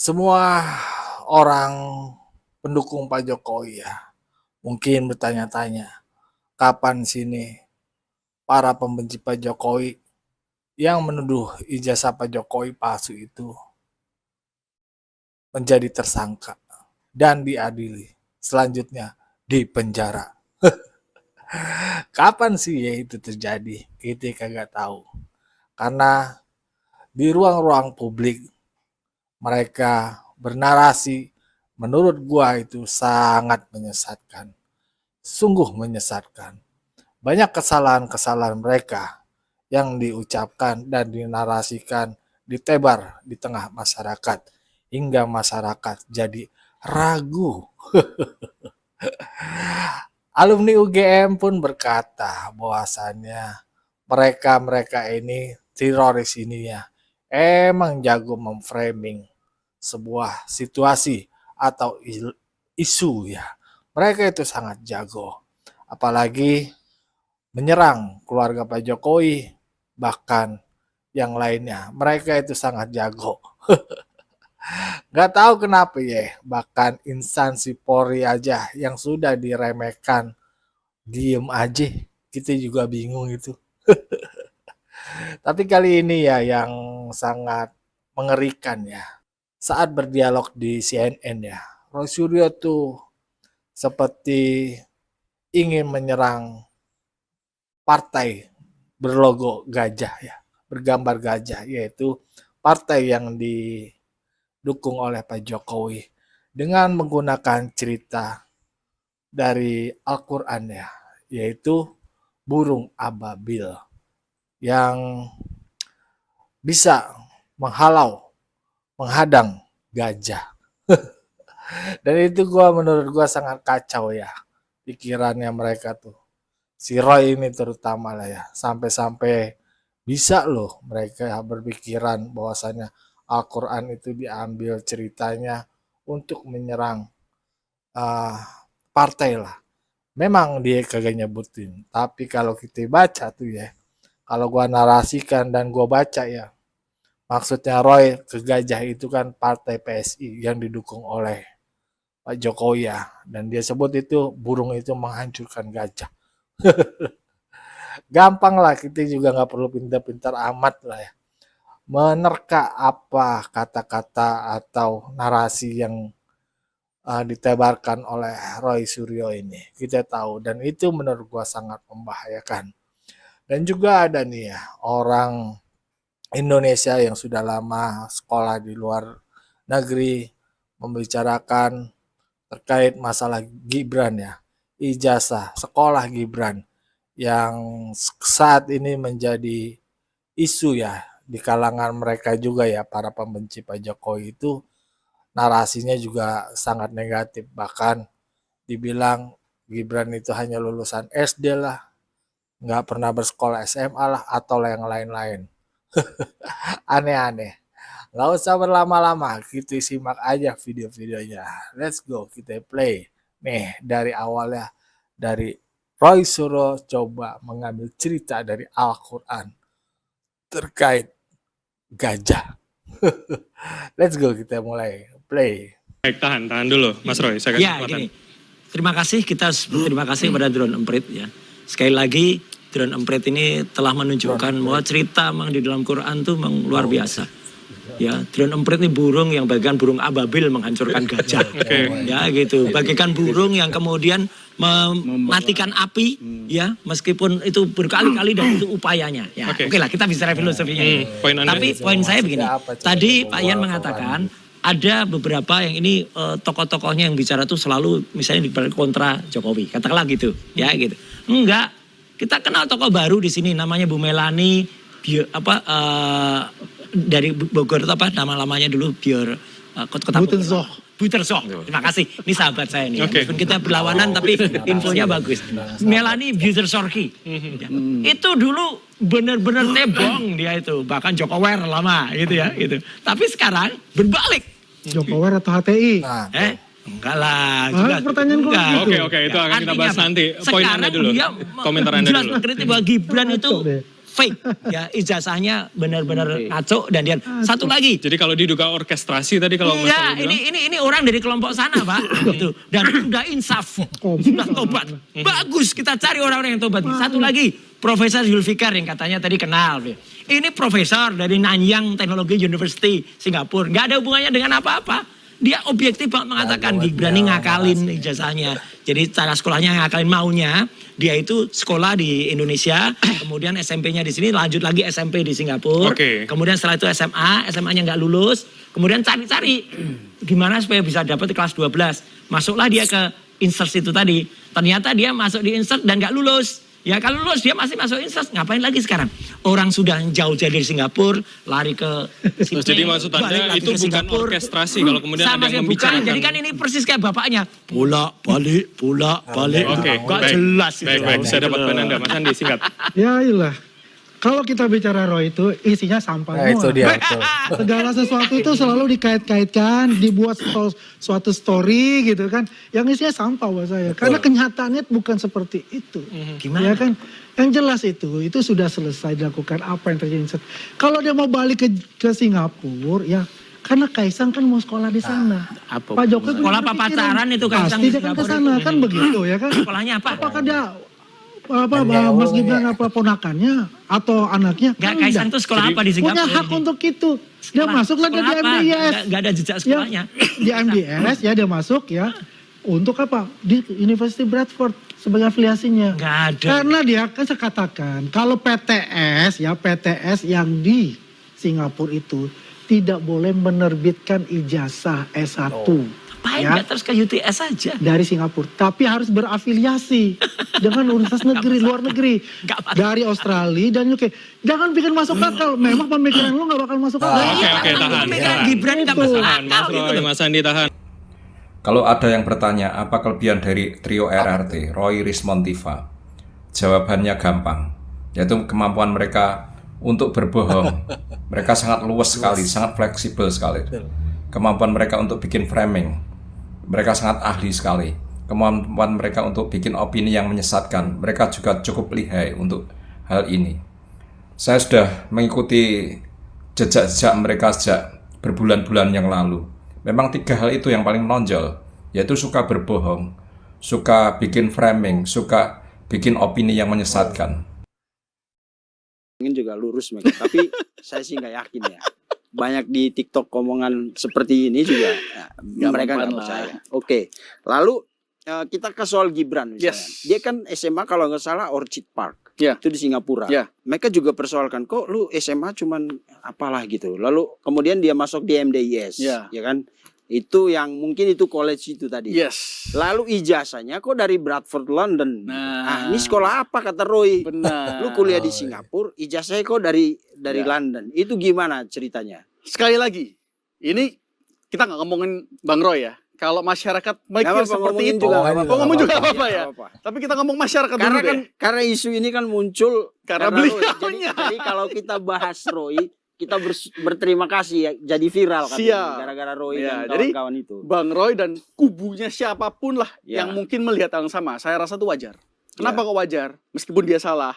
Semua orang pendukung Pak Jokowi ya, mungkin bertanya-tanya, kapan sini para pembenci Pak Jokowi yang menuduh ijazah Pak Jokowi palsu itu menjadi tersangka dan diadili, selanjutnya dipenjara. Kapan sih ya itu terjadi? Kita kagak tahu. Karena di ruang-ruang publik mereka bernarasi menurut gua itu sangat menyesatkan. Sungguh menyesatkan. Banyak kesalahan-kesalahan mereka yang diucapkan dan dinarasikan ditebar di tengah masyarakat hingga masyarakat jadi ragu. Alumni UGM pun berkata bahwasannya mereka-mereka ini teroris ini ya emang jago memframing sebuah situasi atau isu ya. Mereka itu sangat jago. Apalagi menyerang keluarga Pak Jokowi, bahkan yang lainnya. Mereka itu sangat jago. Gak tahu kenapa ya, bahkan instansi Polri aja yang sudah diremehkan, diem aja. Kita juga bingung itu. Tapi kali ini ya yang sangat mengerikan ya. Saat berdialog di CNN ya, Roy Suryo tuh seperti ingin menyerang partai berlogo gajah ya, bergambar gajah, yaitu partai yang didukung oleh Pak Jokowi dengan menggunakan cerita dari Al-Quran ya, yaitu burung ababil yang bisa menghalau, menghadang gajah. Dan itu menurut gua sangat kacau ya pikirannya mereka tuh. Si Roy ini terutama lah ya, sampai-sampai bisa loh mereka berpikiran bahwasannya Al-Quran itu diambil ceritanya untuk menyerang uh, partai lah. Memang dia kagak nyebutin, tapi kalau kita baca tuh ya, kalau gua narasikan dan gua baca ya, maksudnya Roy ke gajah itu kan partai PSI yang didukung oleh Pak Jokowi ya, dan dia sebut itu burung itu menghancurkan gajah. Gampang lah, kita juga nggak perlu pintar-pintar amat lah ya menerka apa kata-kata atau narasi yang ditebarkan oleh Roy Suryo ini. Kita tahu dan itu menurut gua sangat membahayakan. Dan juga ada nih ya orang Indonesia yang sudah lama sekolah di luar negeri membicarakan terkait masalah Gibran ya, ijazah sekolah Gibran yang saat ini menjadi isu ya di kalangan mereka juga ya, para pembenci Pak Jokowi itu narasinya juga sangat negatif, bahkan dibilang Gibran itu hanya lulusan SD lah, nggak pernah bersekolah SMA lah atau yang lain-lain. Aneh-aneh. Nggak usah berlama-lama, kita simak aja video-videonya. Let's go, kita play. Nih, dari awalnya, dari Roy Suryo coba mengambil cerita dari Al-Quran terkait gajah. Let's go, kita mulai play. Baik, tahan dulu Mas Roy, saya kasih kesempatan. Gini, terima kasih, kita terima kasih kepada Drone Emprit ya. Sekali lagi, Drone Emprit ini telah menunjukkan bahwa cerita memang di dalam Quran tuh memang luar biasa. Ya, Drone Emprit ini burung yang bagikan burung ababil menghancurkan gajah. Ya gitu, bagikan burung yang kemudian mematikan api ya, meskipun itu berkali-kali dan itu upayanya. Ya, oke lah, kita bisa filosofinya. Tapi poin saya begini, tadi Pak Ian mengatakan ada beberapa yang ini tokoh-tokohnya yang bicara tuh selalu misalnya di kontra Jokowi, katakanlah gitu, ya gitu. Enggak, kita kenal tokoh baru di sini namanya Bu Melani, dari Bogor itu apa nama-lamanya dulu kota Butersoh. Terima kasih. Ini sahabat saya nih. Meskipun kita berlawanan tapi infonya bagus. Melani Butersorki. Itu dulu benar-benar tebong dia itu. Bahkan Jokower lama gitu ya gitu. Tapi sekarang berbalik. Jokower atau HTI? Enggak lah. Pertanyaan gue gitu. Oke, itu akan kita bahas nanti. Poin Anda dulu. Komentar Anda dulu. Jelas mengkritik bahwa Gibran itu fake. Ya, ijazahnya benar-benar ngaco dan dia satu lagi. Jadi kalau diduga orkestrasi tadi kalau Mas Enggak, Roy bilang, ini orang dari kelompok sana, Pak. Gitu. Dan sudah insaf, sudah tobat. Bagus, kita cari orang-orang yang tobat. Satu lagi, Profesor Zulfikar yang katanya tadi kenal. Ini profesor dari Nanyang Technology University, Singapura. Nggak ada hubungannya dengan apa-apa. Dia objektif banget mengatakan Gibran ini ngakalin ijazahnya. Jadi cara sekolahnya ngakalin maunya. Dia itu sekolah di Indonesia, kemudian SMP-nya di sini, lanjut lagi SMP di Singapura. Kemudian setelah itu SMA, SMA-nya nggak lulus. Kemudian cari-cari gimana supaya bisa dapat kelas 12. Masuklah dia ke insert itu tadi. Ternyata dia masuk di insert dan nggak lulus. Ya kalau lulus dia masih masuk insert, ngapain lagi sekarang? Orang sudah jauh dari Singapura, lari ke Sydney. Jadi maksud Anda itu bukan orkestrasi kalau kemudian sama ada yang bukan. membicarakan. Jadi kan ini persis kayak bapaknya. Pulang balik. Oke, Gak baik. jelas. Baik, saya dapat poin Anda. Mas Andi, singkat. Ya iyalah. Kalau kita bicara Roy itu isinya sampah Nah, itu semua. dia. Betul. Segala sesuatu itu selalu dikait-kaitkan, dibuat suatu story gitu kan. Yang isinya sampah buat saya. Karena kenyataannya bukan seperti itu. Gimana? Ya kan? Yang jelas itu sudah selesai dilakukan apa yang terjadi. Kalau dia mau balik ke Singapura ya karena Kaisang kan mau sekolah di sana. Pak Jokowi Sekolah punya pikiran. pacaran itu Kaisang Pasti di dia kan ke Singapura sana itu. kan begitu ya kan. Sekolahnya apa? Apakah dia Mas Gibran apa ponakannya atau anaknya? Enggak, Kan Kaisang enggak. tuh sekolah apa di Singapura? Punya hak untuk itu. Dia masuklah dia di MDIS. Enggak ada jejak sekolahnya. Di MDIS ya dia masuk ya. Untuk apa? Di University Bradford sebagai afiliasinya. Enggak ada. Karena dia kan saya katakan kalau PTS yang di Singapura itu tidak boleh menerbitkan ijazah S1. Ngapain Ya. nggak terus ke UTS aja? Dari Singapura, tapi harus berafiliasi dengan universitas negeri, luar negeri, Nggak apa- dari Australia dan UK. Jangan bikin masuk akal. Memang pemikiran lu nggak bakal masuk akal. Oke, tahan. Pemikiran Gibran nggak Itu. masuk Tahan, Mas akal gitu Roy, loh. Mas Andi tahan. Kalau ada yang bertanya apa kelebihan dari trio RRT, Roy, Rismond, Tifa, jawabannya gampang, yaitu kemampuan mereka untuk berbohong. Mereka sangat luas sekali, sangat fleksibel sekali. Kemampuan mereka untuk bikin framing, mereka sangat ahli sekali. Kemampuan mereka untuk bikin opini yang menyesatkan, mereka juga cukup lihai untuk hal ini. Saya sudah mengikuti jejak-jejak mereka sejak berbulan-bulan yang lalu. Memang 3 hal itu yang paling menonjol, yaitu suka berbohong, suka bikin framing, suka bikin opini yang menyesatkan. Ingin juga lurus mereka, tapi saya sih nggak yakin ya. Banyak di TikTok omongan seperti ini juga ya, mereka nggak percaya. Oke, lalu kita ke soal Gibran misalnya. Dia kan SMA kalau nggak salah Orchid Park, itu di Singapura. Mereka juga persoalkan kok lu SMA cuman apalah gitu. Lalu kemudian dia masuk di MDIS, ya kan? Itu yang mungkin itu college itu tadi. Lalu ijazahnya kok dari Bradford London. Ini sekolah apa kata Roy? Benar. Lu kuliah di Singapura, ijazahnya kok dari London. Itu gimana ceritanya? Sekali lagi, ini kita nggak ngomongin Bang Roy ya. Kalau masyarakat mikir seperti itu, ngomong juga nggak apa-apa ya. Tapi kita ngomong masyarakat Karena dulu kan deh. karena isu ini kan muncul Karena Roy. beliaunya. Jadi kalau kita bahas Roy, kita berterima kasih ya, jadi viral kan Siap. gara-gara Roy Ya, dan jadi kawan-kawan itu. Bang Roy dan kubunya siapapun lah Ya. yang mungkin melihat hal yang sama, saya rasa itu wajar. Kenapa kok wajar? Meskipun dia salah.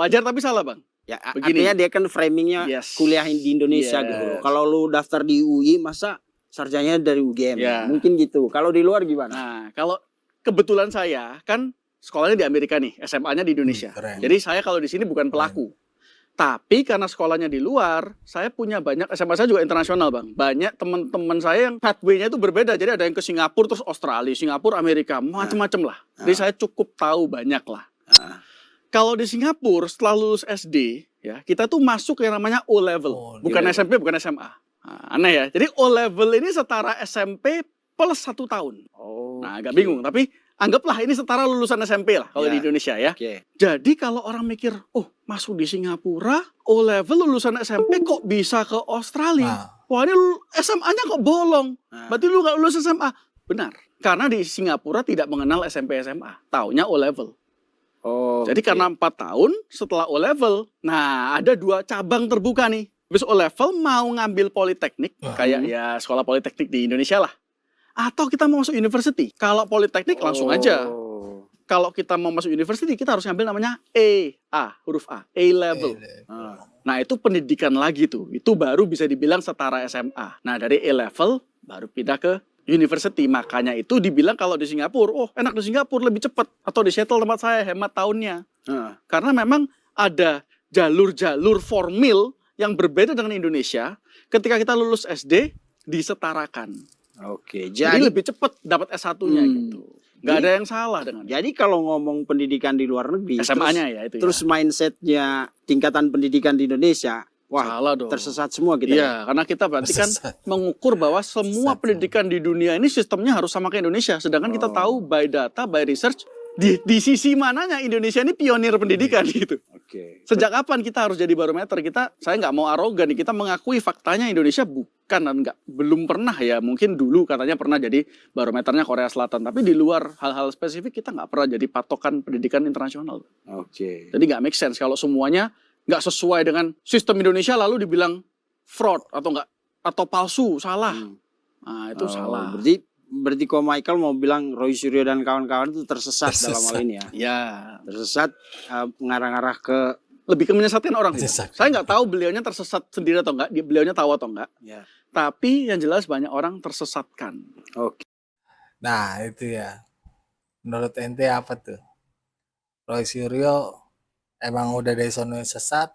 Wajar tapi salah, Bang. Ya, Begini. artinya dia kan framingnya kuliah di Indonesia gitu loh. Kalau lu daftar di UI masa sarjanya dari UGM? Ya. Mungkin gitu. Kalau di luar gimana? Nah, kalau kebetulan saya kan sekolahnya di Amerika nih, SMA-nya di Indonesia. Keren. Jadi saya kalau di sini bukan pelaku. Tapi karena sekolahnya di luar, saya punya banyak, SMA saya juga internasional Bang. Banyak teman-teman saya yang pathway-nya itu berbeda. Jadi ada yang ke Singapura, terus Australia, Singapura, Amerika, macam-macam lah. Jadi saya cukup tahu banyak lah. Kalau di Singapura setelah lulus SD, ya kita tuh masuk yang namanya O-level. Bukan SMP, bukan SMA. Aneh ya. Jadi O-level ini setara SMP plus 1 tahun. Nah agak bingung, tapi anggaplah ini setara lulusan SMP lah kalau di Indonesia ya. Jadi kalau orang mikir, oh masuk di Singapura, O-level lulusan SMP kok bisa ke Australia? Wah ini SMA-nya kok bolong. Berarti lu gak lulus SMA. Benar. Karena di Singapura tidak mengenal SMP SMA. Taunya O-level. Jadi karena 4 tahun setelah O-level, nah ada 2 cabang terbuka nih. Habis O-level mau ngambil politeknik, kayak ya sekolah politeknik di Indonesia lah. Atau kita mau masuk university. Kalau politeknik langsung aja. kalau kita mau masuk university kita harus ngambil namanya huruf A level. Nah itu pendidikan lagi tuh, itu baru bisa dibilang setara SMA. Nah dari A level baru pindah ke university, makanya itu dibilang kalau di Singapura, oh enak di Singapura lebih cepat, atau di Seattle tempat saya hemat tahunnya. Karena memang ada jalur-jalur formil yang berbeda dengan Indonesia. Ketika kita lulus SD disetarakan. Oke, Jadi jadi lebih cepat dapat S1-nya gitu. Nggak ada yang salah dengan jadi kalau ngomong pendidikan di luar negeri, SMA-nya ya itu terus mindsetnya tingkatan pendidikan di Indonesia, wah salah dong. tersesat semua kita. Iya, karena kita berarti kan mengukur bahwa semua pendidikan di dunia ini sistemnya harus sama kayak Indonesia. Sedangkan kita tahu by data, by research, di sisi mananya Indonesia ini pionir pendidikan gitu. Oke. Sejak kapan kita harus jadi barometer? Saya nggak mau arogan nih, kita mengakui faktanya Indonesia bukan dan belum pernah ya. Mungkin dulu katanya pernah jadi barometernya Korea Selatan, tapi di luar hal-hal spesifik kita nggak pernah jadi patokan pendidikan internasional. Oke. Jadi nggak make sense kalau semuanya nggak sesuai dengan sistem Indonesia lalu dibilang fraud atau palsu, salah. Nah itu salah. Berarti kok Michael mau bilang Roy Suryo dan kawan-kawan itu tersesat dalam hal ini ya. Ya, Tersesat ngarah-ngarah ke lebih ke menyesatkan orang. Menyesatkan. Saya nggak tahu beliaunya tersesat sendiri atau enggak, beliaunya tahu atau enggak. ya. Tapi yang jelas banyak orang tersesatkan. Oke. Nah itu ya, menurut ente apa tuh? Roy Suryo emang udah dari sono sesat,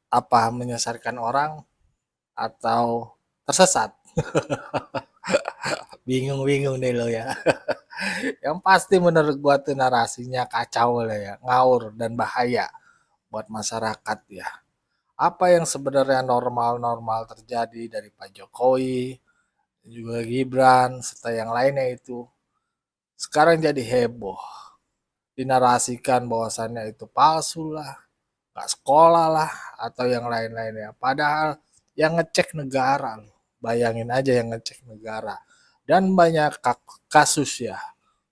apa menyesatkan orang, atau tersesat? Bingung-bingung deh lo ya. Yang pasti menurut gua tuh narasinya kacau lah ya, ngawur dan bahaya buat masyarakat ya. Apa yang sebenarnya normal-normal terjadi dari Pak Jokowi, juga Gibran, serta yang lainnya itu sekarang jadi heboh. Dinarasikan bahwasannya itu palsu lah, nggak sekolah lah, atau yang lain-lainnya. Padahal yang ngecek negara loh. Bayangin aja yang ngecek negara. Dan banyak kasus ya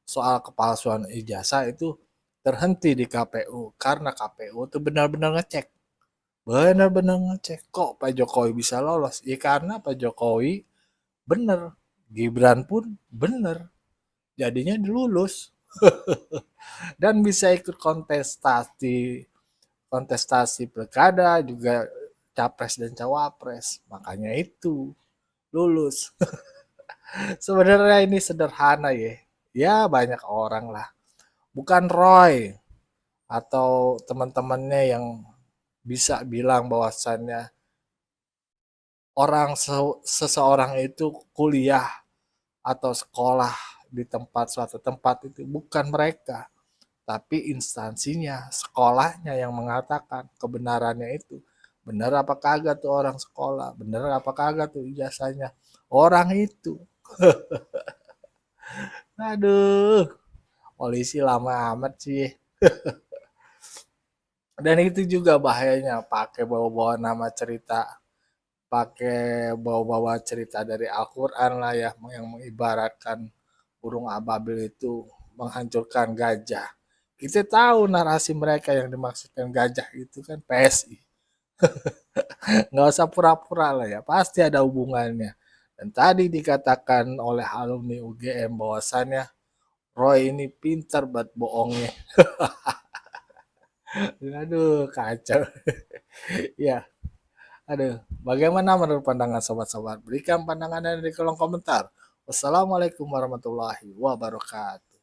soal kepalsuan ijazah itu terhenti di KPU karena KPU itu benar-benar ngecek. Benar-benar ngecek. Kok Pak Jokowi bisa lolos? Ya karena Pak Jokowi bener. Gibran pun bener. Jadinya dilulus. Dan bisa ikut kontestasi pilkada juga capres dan cawapres. Makanya itu lulus. Sebenarnya ini sederhana ya. Ya banyak orang lah. Bukan Roy atau teman-temannya yang bisa bilang bahwasannya seseorang itu kuliah atau sekolah di suatu tempat itu bukan mereka, tapi instansinya, sekolahnya yang mengatakan kebenarannya itu. Benar apa kagak tuh orang sekolah, benar apa kagak tuh ijazahnya orang itu. Aduh, polisi lama amat sih. Dan itu juga bahayanya pakai bawa-bawa nama cerita, pakai bawa-bawa cerita dari Al-Quran lah ya, yang mengibaratkan burung ababil itu menghancurkan gajah. Kita tahu narasi mereka yang dimaksudkan gajah itu kan PSI. Nggak usah pura-pura lah ya, pasti ada hubungannya. Dan tadi dikatakan oleh alumni UGM bahwasannya Roy ini pintar buat bohongnya. Aduh, kacau. Ya, aduh. Bagaimana menurut pandangan sobat-sobat? Berikan pandangan di kolom komentar. Wassalamualaikum warahmatullahi wabarakatuh.